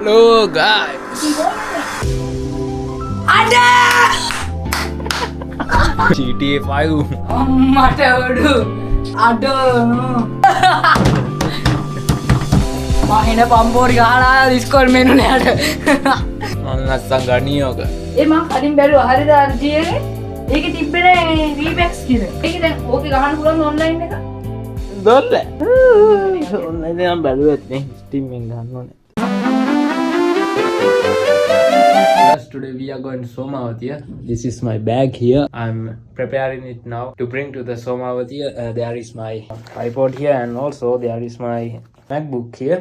Hello guys. Ada. GTA 5. Mata aduh. Aduh. Mahina pampor gala iskol menu ne ada. නැත්තම් ගනියෝක. මං කලින් බැලුවා හරිද අර ජීයේ? ඒකේ තිබ්බනේ රීමැක්ස් කියලා. ඒක දැන් ඕකේ ගහන්න පුළුවන් ඔන්ලයින් එක. දොල්ල. ඔන්ලයින් එකෙන් බැලුවෙත් නේ ස්ටීම් එකෙන් ගන්න ඕනේ. Yes, today we are going to Somavatiya. This is my bag here. I'm preparing it now to bring to the Somavatiya. There is my tripod here, and also there is my MacBook here,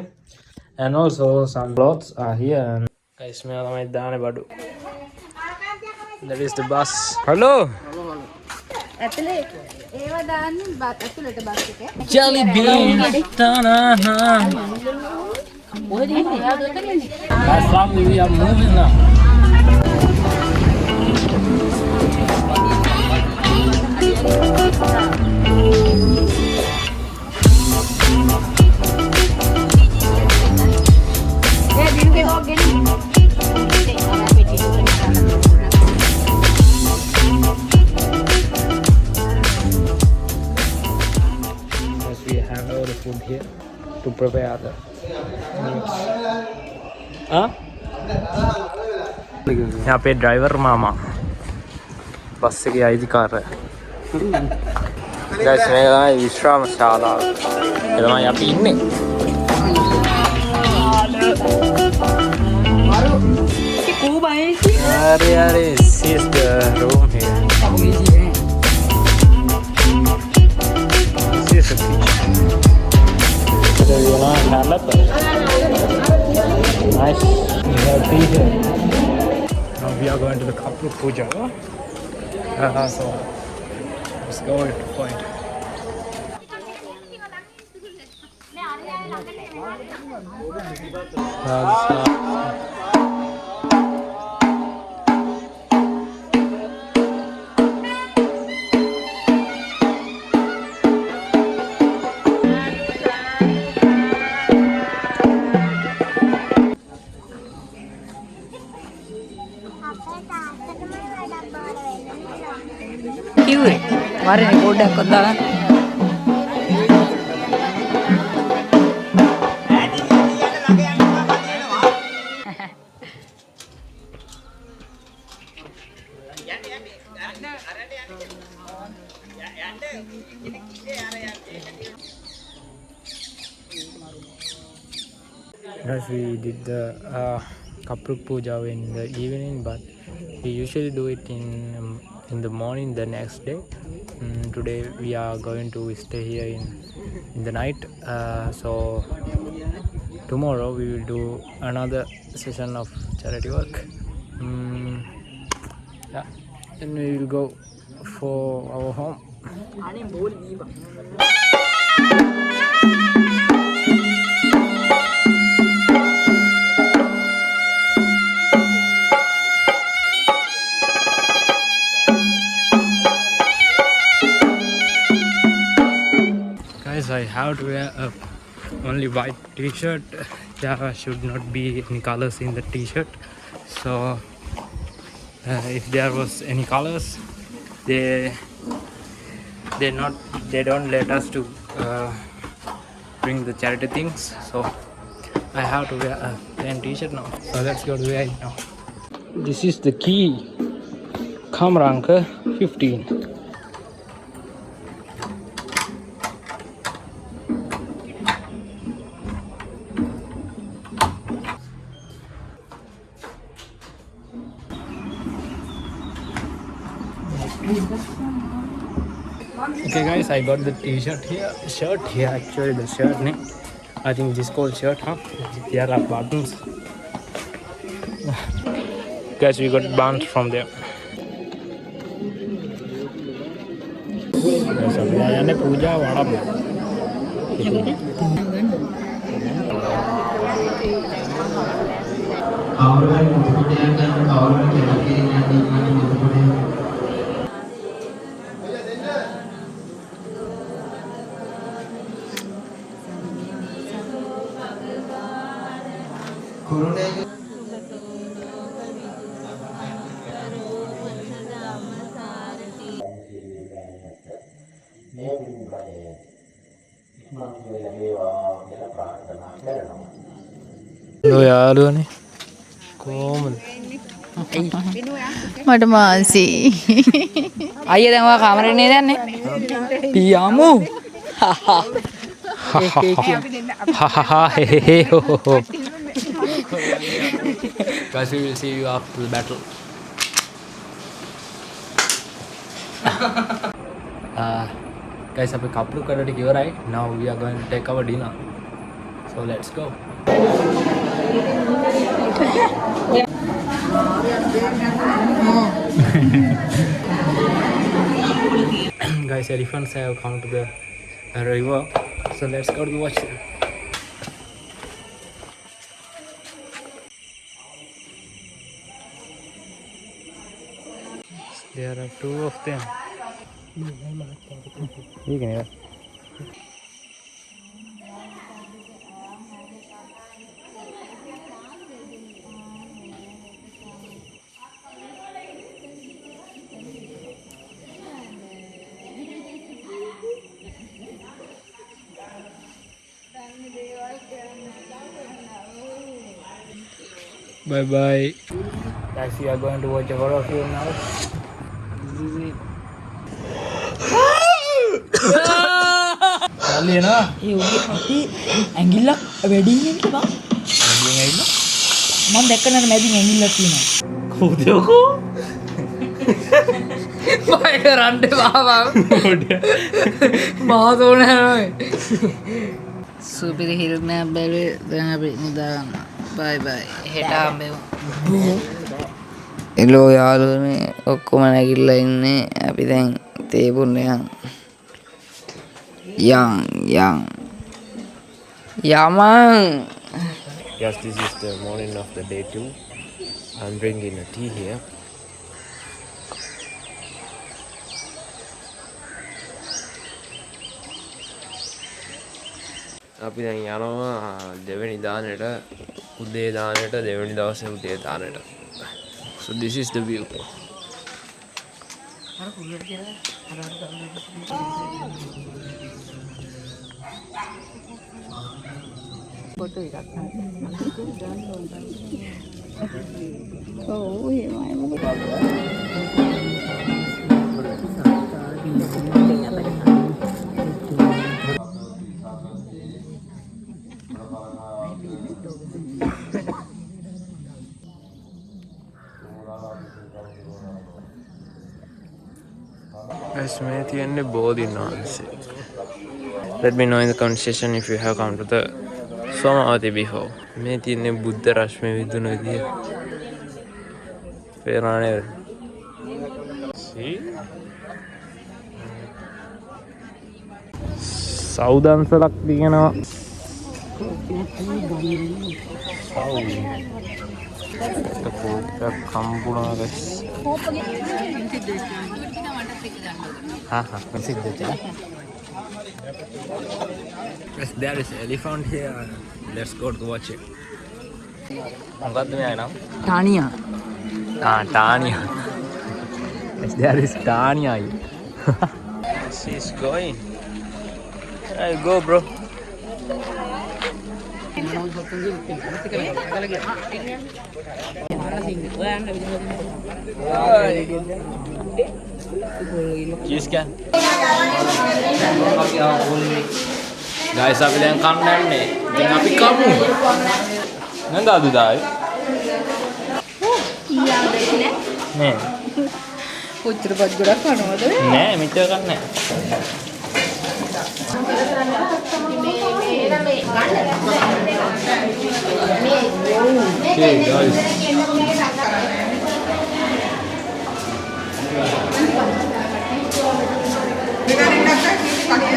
and also some clothes are here. And guys, me alama idane badu. That is the bus. Hello. ඇතුලේ ඒව දාන්න ඇතුලට bus එකේ Jelly bean. මොකද ඉන්නේ එයා දෙකනේ That's why we are moving now. A දිනුගේ හොගෙන් Yes, we have all the food here to prepare the meals. Huh? यहाँ पे ड्राइवर मामा बस के අයිතිකාර guys මේ තමයි විශ්‍රාම ශාලාව. ඒ තමයි අපි ඉන්නේ. අरे this is the room here. This is the kitchen. So you know halal. Nice. We have tea here. Now we are going to the Kapru Puja. So let's go to the point. කිව්වේ වරනේ පොඩ්ඩක් ඔද්දාගන්න. Yes, we did the Kapruk Puja in the evening, but we usually do it in the morning the next day. Today we are going to stay here in the night. So tomorrow we will do another session of charity work. Yeah, then we will go for our home. Guys, I have to wear only white t-shirt. There should not be any colors in the t-shirt. So if there was any colors, they don't let us to bring the charity things. So I have to wear a plain t-shirt now. So let's go to wear it now. This is the key. Kamranka 15. Okay guys, I got the t-shirt here, shirt here actually, the shirt name. I think this called shirt, huh? There are buttons. Guys, we got buttons from there. Lo යාළුවනේ කොහමද? මට මාසි අයියා දැන් ඔයා කාමරේ නේද යන්නේ? පියාමු. Guys, we will see you after the battle. Guys, අපි කප්ලු කරට ඉවරයි. Now we are going to take our dinner. So let's go. Guys, elephants have come to the river. So let's go to watch them. There are two of them. You can hear. Bye bye. Guys, we are going to watch a horror film now. Kali na. ඒ උගේ අපි ඇඟිල්ලක් වැඩියෙන් ඉන්නවා. Ending aja. මම දැක්ක නේද මැදින් ඇඟිල්ලක් තියෙනවා. Kudoko. බය කරන්න බාවා. මාතෝන යනවා. සුපිරි හිරුමයක් බැලුවේ දැන් අපි නිදා ගන්න. බයි බයි. හෙට ආම්බෙමු. එලෝ යාළුවනේ ඔක්කොම නැගිටලා ඉන්නේ. අපි දැන් තේබුන්න යන්. Yaman. Yes, this is the morning of the day 2. I'm drinking a tea here. අපි දැන් යනවා දෙවෙනි දානෙට උදේ දානෙට දෙවෙනි දවසේ උදේ දානෙට. So this is the view. Photo එකක් ඔව් එහෙමයි මොකද Guys, මේ තියන්නේ බෝධීන් වහන්සේ. Let me know in the comment section if you have come to the Somavati before. මේ තියන්නේ බුද්ධ රශ්මිය විදුණු විදිය. පේනවා නේද? See? සෞදන්සලක් දිනනවා. කම්බුණා guys. Yes, there is elephant here. Let's go to watch it. මොකද්ද මෙයා නම? Tania. Tanya. Yes, there is Tanya. She's going. Hey, go, bro. Cheese can. Guys, අපි දැන් කන්න යන්නේ. ඉතින් අපි කමු. නේද අදුදායි? නෑ. කොච්චර පත් ගොඩක් කනවද? නෑ, මෙච්චර කන්නේ නෑ. Okay, guys.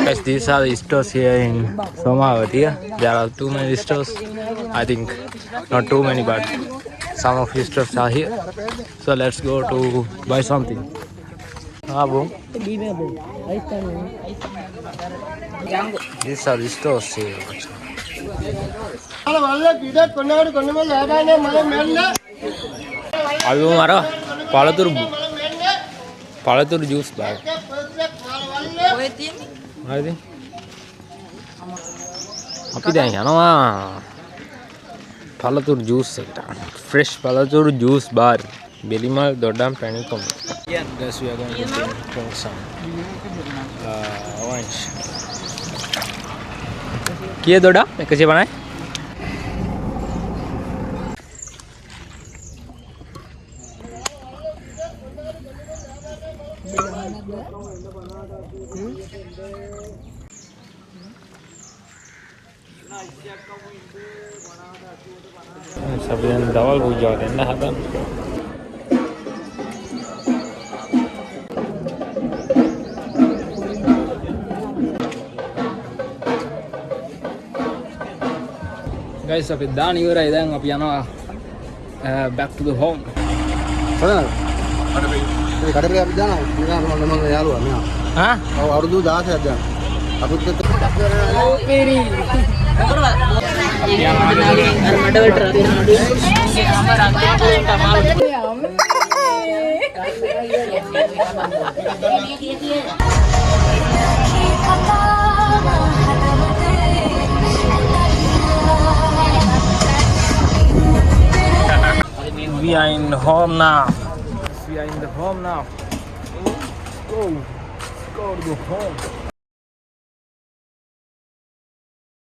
Guys, these are the stores here in Somavati. There are too many stores. I think not too many, but some of the stores are here. So let's go to buy something. Boom. These are the stores here. අලු මර පළතුරු juice බාර. ඔය තියෙන්නේ. හරිද? අපි දැන් යනවා පළතුරු ජූස් එකට. ෆ්‍රෙෂ් පළතුරු ජූස් බාර්. බෙලිමල් දොඩම් පැණිකොම්. Yeah, guys, we are going to drink some orange. किए दोडा 150 सब जन डबल पूजा देना है बन guys අපි දාන ඉවරයි දැන් අපි යනවා back to the home කඩේ අපි දානවා මම යාළුවා මෙයා හා අවුරුදු 16ක් දාන අපිත් we are in the home now. We are in the home now. Go to the home.